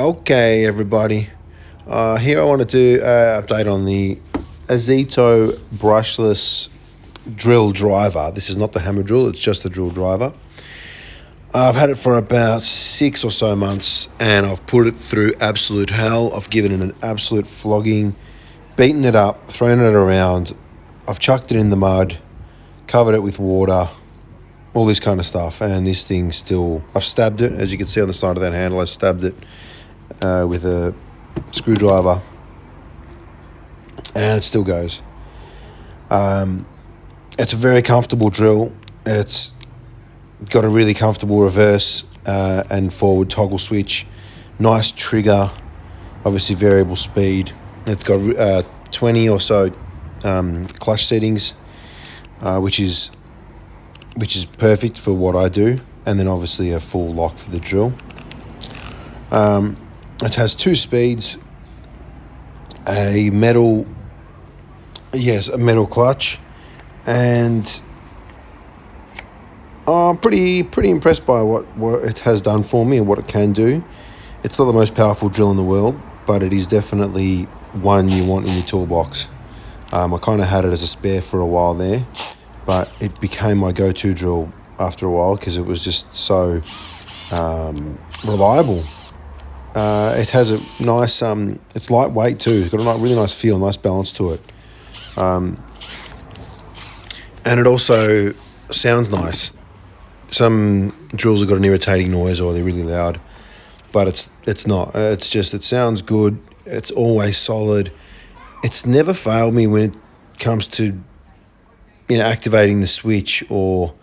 Okay, everybody. Here I want to do an update on the Ozito brushless drill driver. This is not the hammer drill, it's just the drill driver. I've had it for about 6 or so months and I've put it through absolute hell. I've given it an absolute flogging, beaten it up, thrown it around. I've chucked it in the mud, covered it with water, all this kind of stuff, and this thing still... I've stabbed it, as you can see on the side of that handle. I stabbed it with a screwdriver, and it still goes. It's a very comfortable drill. It's got a really comfortable reverse and forward toggle switch. Nice trigger, obviously variable speed. It's got 20 or so clutch settings, which is perfect for what I do, and then obviously a full lock for the drill. It has 2 speeds, a metal clutch, and I'm pretty impressed by what it has done for me and what it can do. It's not the most powerful drill in the world, but it is definitely one you want in your toolbox. I kind of had it as a spare for a while there, but it became my go-to drill after a while because it was just so reliable. It has a nice, it's lightweight too. It's got a really nice feel, nice balance to it. And it also sounds nice. Some drills have got an irritating noise or they're really loud, but it's not. It's just, it sounds good. It's always solid. It's never failed me when it comes to activating the switch or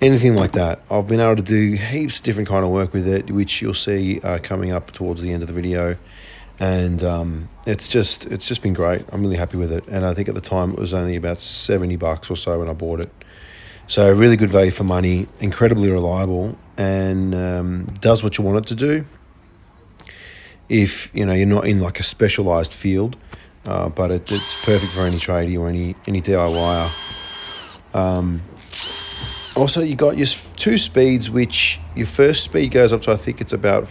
anything like that. I've been able to do heaps of different kind of work with it, which you'll see coming up towards the end of the video, and it's just been great. I'm really happy with it, and I think at the time it was only about $70 or so when I bought it. So really good value for money, incredibly reliable, and does what you want it to do. If you're not in like a specialized field, but it's perfect for any tradie or any DIYer. Also, you got your 2 speeds, which your first speed goes up to, I think it's about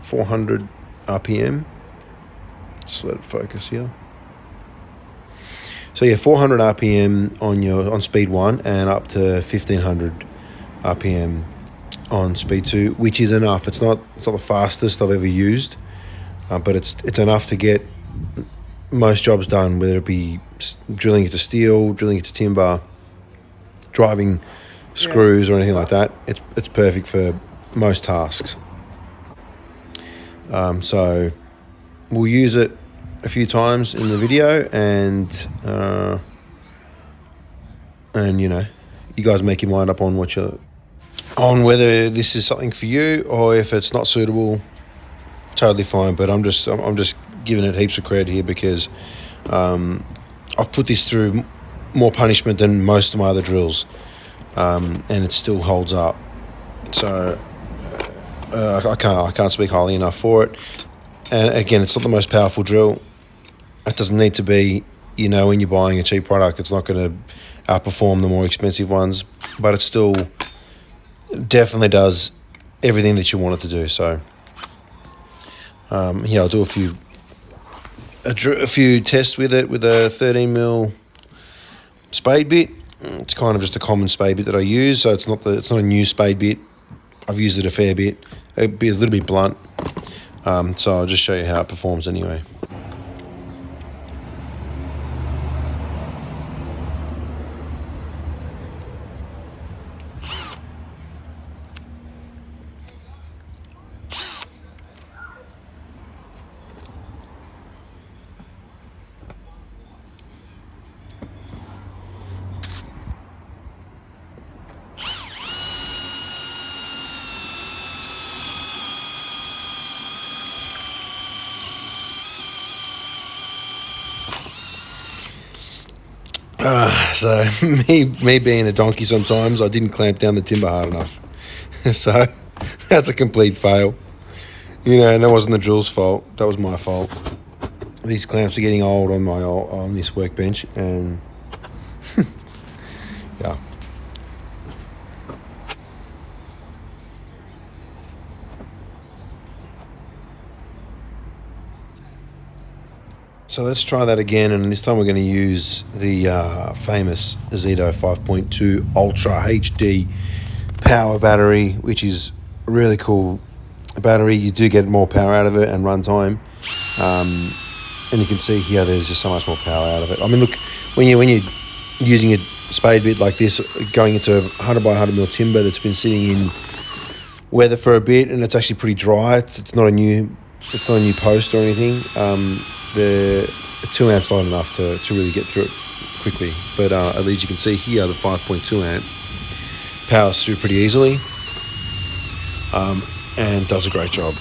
400 RPM. Just let it focus here. So yeah, 400 RPM on speed 1 and up to 1500 RPM on speed 2, which is enough. It's not the fastest I've ever used, but it's enough to get most jobs done, whether it be drilling into steel, drilling into timber, driving screws or anything like that. It's perfect for most tasks. So we'll use it a few times in the video, and you guys make your mind up on whether this is something for you, or if it's not suitable, totally fine. But I'm just giving it heaps of credit here because I've put this through more punishment than most of my other drills, and it still holds up. So I can't speak highly enough for it. And again, it's not the most powerful drill. It doesn't need to be. When you're buying a cheap product, it's not going to outperform the more expensive ones, but it still definitely does everything that you want it to do. So I'll do a few tests with it with a 13mm spade bit. It's kind of just a common spade bit that I use, so it's not a new spade bit. I've used it a fair bit. It'd be a little bit blunt, so I'll just show you how it performs anyway. So me being a donkey sometimes, I didn't clamp down the timber hard enough. So that's a complete fail. And that wasn't the drill's fault. That was my fault. These clamps are getting old on this workbench, and yeah. So let's try that again, and this time we're going to use the famous Ozito 5.2 Ultra HD power battery, which is a really cool battery. You do get more power out of it and run time, and you can see here there's just so much more power out of it. I mean, look, when you're using a spade bit like this, going into 100 by 100 mil timber that's been sitting in weather for a bit, and it's actually pretty dry. It's not a new post or anything. The 2 amps not enough to really get through it quickly, but at least you can see here the 5.2 amp powers through pretty easily, and does a great job.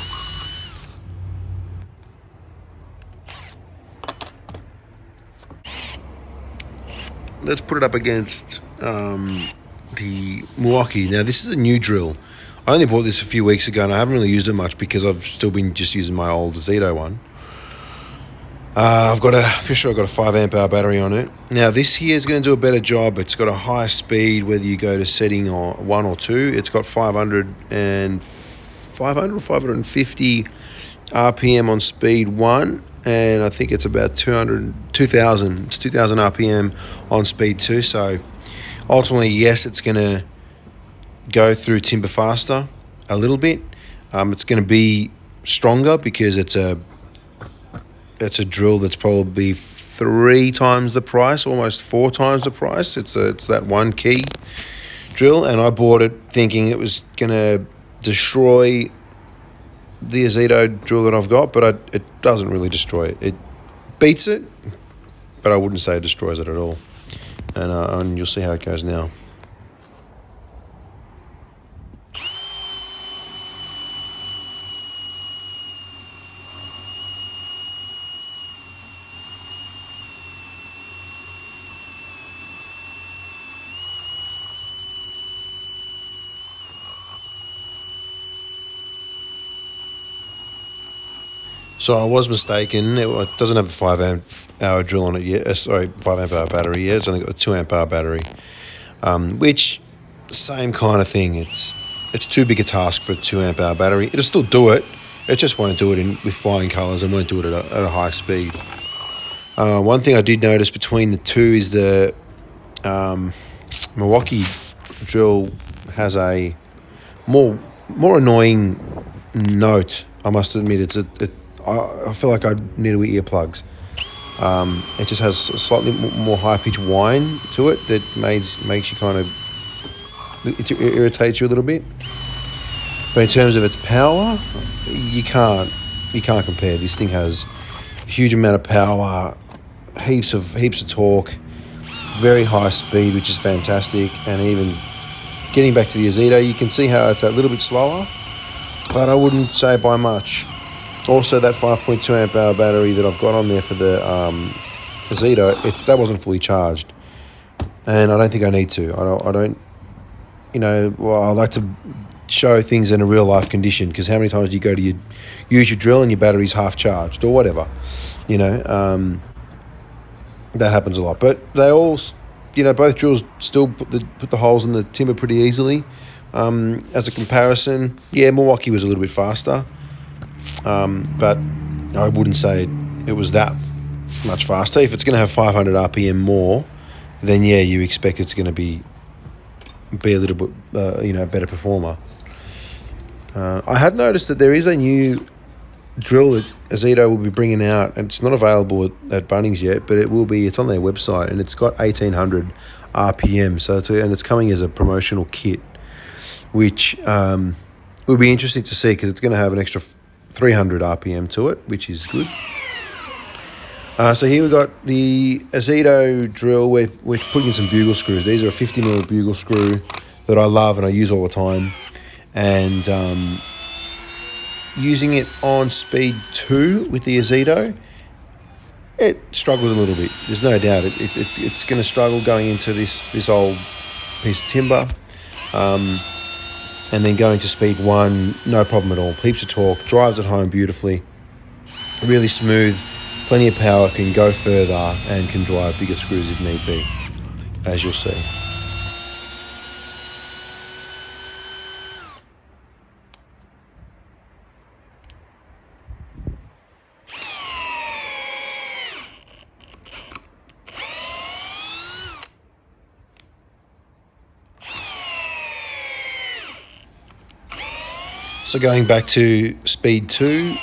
Let's put it up against the Milwaukee. Now this is a new drill. I only bought this a few weeks ago and I haven't really used it much because I've still been just using my old Ozito one. Pretty sure I've got a 5 amp hour battery on it. Now this here is going to do a better job. It's got a high speed whether you go to setting or 1 or 2. It's got 500 or 550 RPM on speed 1, and I think it's about 2000. It's 2000 RPM on speed 2. So ultimately, yes, it's going to go through timber faster a little bit. It's going to be stronger because it's a drill that's probably 3 times the price, almost 4 times the price. It's that one key drill, and I bought it thinking it was going to destroy the Ozito drill that I've got, but it doesn't really destroy it. It beats it, but I wouldn't say it destroys it at all. And you'll see how it goes now. So I was mistaken. It doesn't have a 5 amp hour drill on it yet. 5 amp hour battery yet. It's only got a 2 amp hour battery, which same kind of thing. It's too big a task for a 2 amp hour battery. It'll still do it. It just won't do it with flying colours and won't do it at a high speed. One thing I did notice between the two is the Milwaukee drill has a more annoying note. I must admit, I feel like I need to wear earplugs. It just has a slightly more high-pitched whine to it that makes you kind of... It irritates you a little bit. But in terms of its power, you can't compare. This thing has a huge amount of power, heaps of torque, very high speed, which is fantastic. And even getting back to the Ozito, you can see how it's a little bit slower, but I wouldn't say by much. Also, that 5.2 amp hour battery that I've got on there for the Ozito, that wasn't fully charged, and I don't think I need to. I don't. I like to show things in a real life condition, because how many times do you go to use your drill and your battery's half charged or whatever, that happens a lot. But they all, both drills still put the holes in the timber pretty easily. As a comparison, yeah, Milwaukee was a little bit faster. But I wouldn't say it was that much faster. If it's going to have 500 RPM more, then yeah, you expect it's going to be a little bit, better performer. I have noticed that there is a new drill that Ozito will be bringing out, and it's not available at Bunnings yet, but it will be. It's on their website, and it's got 1800 RPM. So it's coming as a promotional kit, which will be interesting to see, because it's going to have an extra 300 RPM to it, which is good. So here we've got the Ozito drill. We're putting in some bugle screws. These are a 50mm bugle screw that I love and I use all the time. And using it on speed 2 with the Ozito, it struggles a little bit. There's no doubt. It's going to struggle going into this old piece of timber. And then going to speed 1, no problem at all. Heaps of torque, drives it home beautifully, really smooth, plenty of power, can go further and can drive bigger screws if need be, as you'll see. So going back to speed 2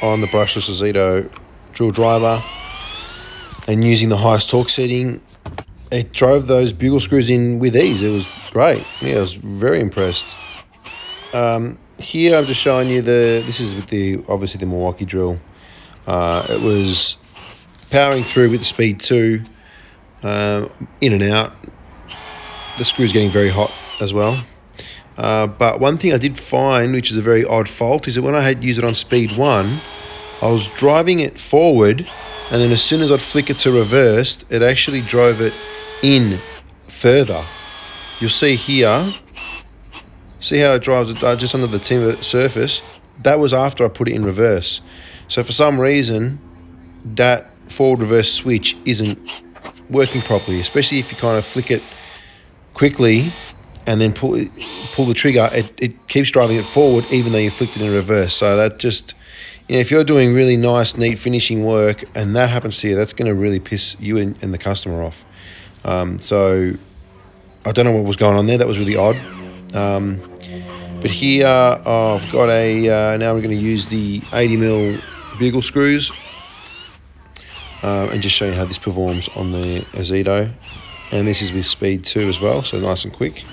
on the brushless Ozito drill driver and using the highest torque setting, it drove those bugle screws in with ease. It was great. Yeah, I was very impressed. Here I'm just showing you this is with obviously the Milwaukee drill. It was powering through with the speed 2, in and out. The screw's getting very hot as well. But one thing I did find, which is a very odd fault, is that when I had used it on speed 1, I was driving it forward, and then as soon as I'd flick it to reversed, it actually drove it in further. You'll see here, see how it drives it just under the timber surface? That was after I put it in reverse. So for some reason, that forward reverse switch isn't working properly, especially if you kind of flick it quickly and then pull the trigger. It keeps driving it forward even though you flicked it in reverse. So that just, if you're doing really nice, neat finishing work and that happens to you, that's going to really piss you and the customer off. So I don't know what was going on there. That was really odd. But here I've got now we're going to use the 80mm bugle screws and just show you how this performs on the Ozito. And this is with speed 2 as well, so nice and quick.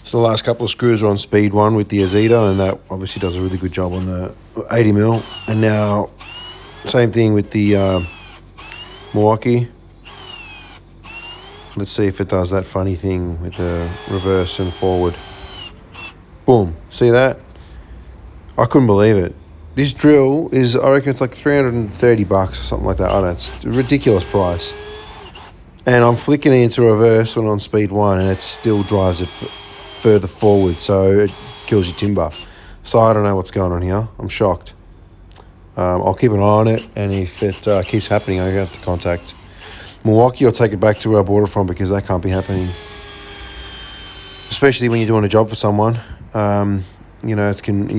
So the last couple of screws are on speed 1 with the Ozito, and that obviously does a really good job on the 80mm. And now, same thing with the Milwaukee. Let's see if it does that funny thing with the reverse and forward. Boom. See that? I couldn't believe it. This drill is, I reckon it's like $330 or something like that. I don't know, it's a ridiculous price. And I'm flicking it into reverse when on speed 1, and it still drives it further forward, so it kills your timber. So I don't know what's going on here. I'm shocked. I'll keep an eye on it, and if it keeps happening, I have to contact Milwaukee or take it back to where I bought it from, because that can't be happening. Especially when you're doing a job for someone, and you're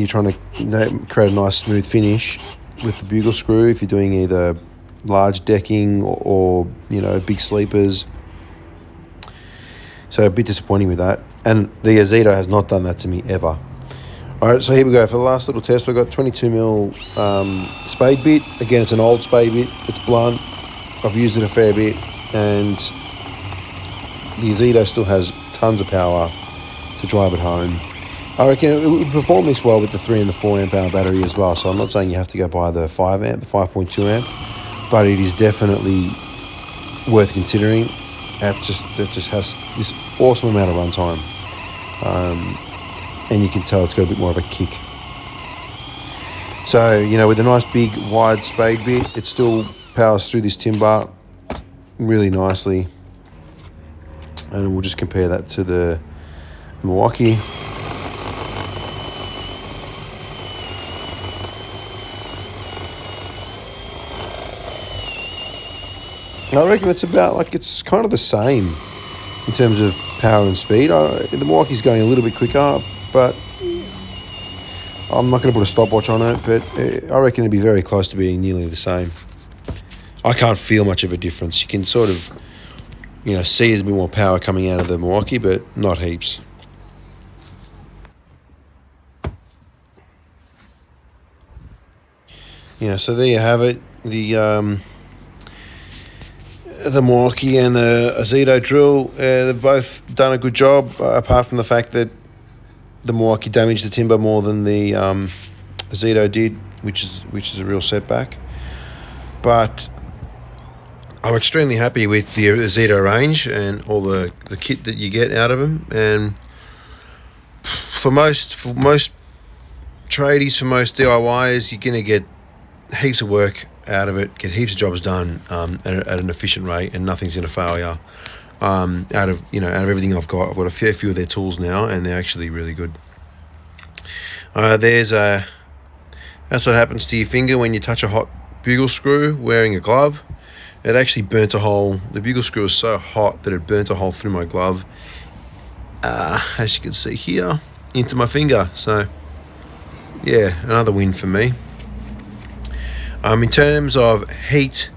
trying to create a nice smooth finish with the bugle screw. If you're doing either large decking or big sleepers, so a bit disappointing with that. And the Ozito has not done that to me ever. All right, so here we go. For the last little test, we've got 22mm Spade bit. Again, it's an old Spade bit. It's blunt. I've used it a fair bit. And the Ozito still has tons of power to drive it home. I reckon it would perform this well with the 3 and the 4 amp hour battery as well. So I'm not saying you have to go buy the 5 amp, the 5.2 amp. But it is definitely worth considering. That just has this awesome amount of runtime. And you can tell it's got a bit more of a kick. So, with a nice big wide Spade bit, it still powers through this timber really nicely. And we'll just compare that to the Milwaukee. I reckon it's kind of the same in terms of power and speed. The Milwaukee's going a little bit quicker, but I'm not going to put a stopwatch on it, but I reckon it'd be very close to being nearly the same. I can't feel much of a difference. You can sort of, see there's a bit more power coming out of the Milwaukee, but not heaps. So there you have it. The Milwaukee and the Ozito drill, they've both done a good job, apart from the fact that the Milwaukee damaged the timber more than the Ozito did, which is a real setback. But I'm extremely happy with the Ozito range and all the kit that you get out of them. And for most tradies, for most DIYers, you're going to get heaps of work out of it, get heaps of jobs done at an efficient rate, and nothing's going to fail you. Out of everything I've got a fair few of their tools now, and they're actually really good. That's what happens to your finger when you touch a hot bugle screw wearing a glove. It actually burnt a hole. The bugle screw was so hot that it burnt a hole through my glove. as you can see here, into my finger. So yeah, another win for me. In terms of heat,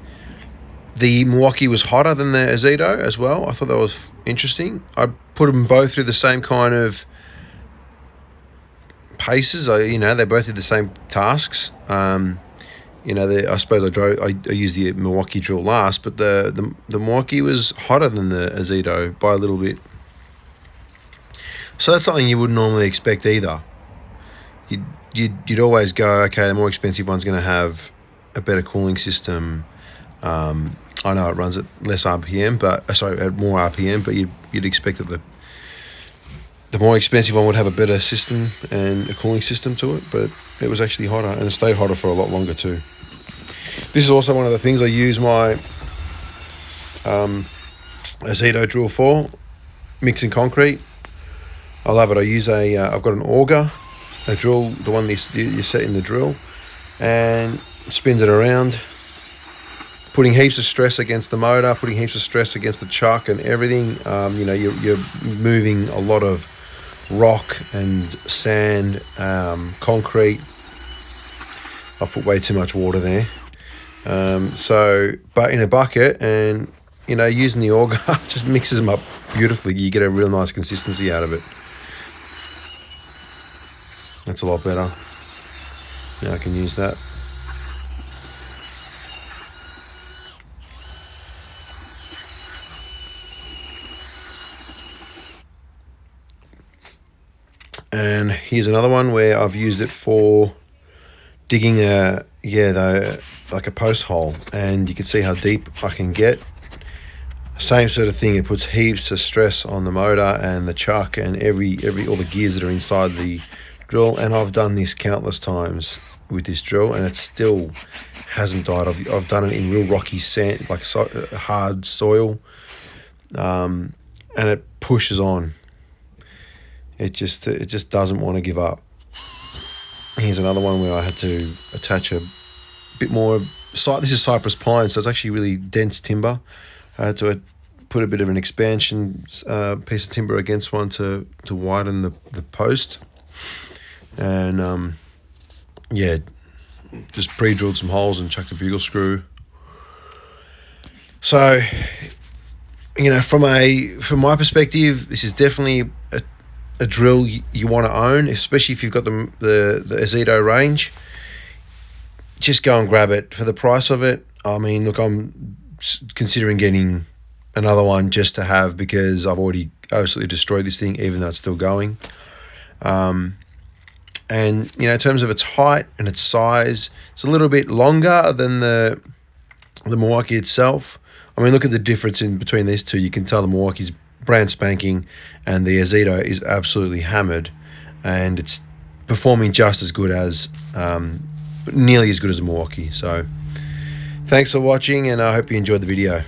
the Milwaukee was hotter than the Ozito as well. I thought that was interesting. I put them both through the same kind of paces. They both did the same tasks. I suppose I used the Milwaukee drill last, but the Milwaukee was hotter than the Ozito by a little bit. So that's something you wouldn't normally expect either. You'd always go, okay, the more expensive one's going to have a better cooling system. I know it runs at less RPM, at more RPM, but you'd expect that the more expensive one would have a better system and a cooling system to it, but it was actually hotter, and it stayed hotter for a lot longer too. This is also one of the things I use my Ozito drill for, mixing concrete. I love it. I use I've got an auger, a drill, the one you set in the drill, and spins it around, putting heaps of stress against the motor, putting heaps of stress against the chuck and everything. You're moving a lot of rock and sand, concrete. I've put way too much water there. But in a bucket, and using the auger just mixes them up beautifully. You get a real nice consistency out of it. That's a lot better. Now I can use that. And here's another one where I've used it for digging like a post hole, and you can see how deep I can get. Same sort of thing. It puts heaps of stress on the motor and the chuck and all the gears that are inside the drill. And I've done this countless times with this drill, and it still hasn't died. I've done it in real rocky sand, like hard soil, and it pushes on. It just doesn't want to give up. Here's another one where I had to attach a bit more. This is cypress pine, so it's actually really dense timber. I had to put a bit of an expansion piece of timber against one to widen the post. And just pre-drilled some holes and chucked a bugle screw. So, from my perspective, this is definitely a drill you want to own, especially if you've got the Ozito range. Just go and grab it for the price of it. I mean, look, I'm considering getting another one just to have, because I've already absolutely destroyed this thing, even though it's still going. And in terms of its height and its size, it's a little bit longer than the Milwaukee itself. I mean, look at the difference in between these two. You can tell the Milwaukee's brand spanking, and the Ozito is absolutely hammered, and it's performing just as good as, nearly as good as the Milwaukee. So thanks for watching, and I hope you enjoyed the video.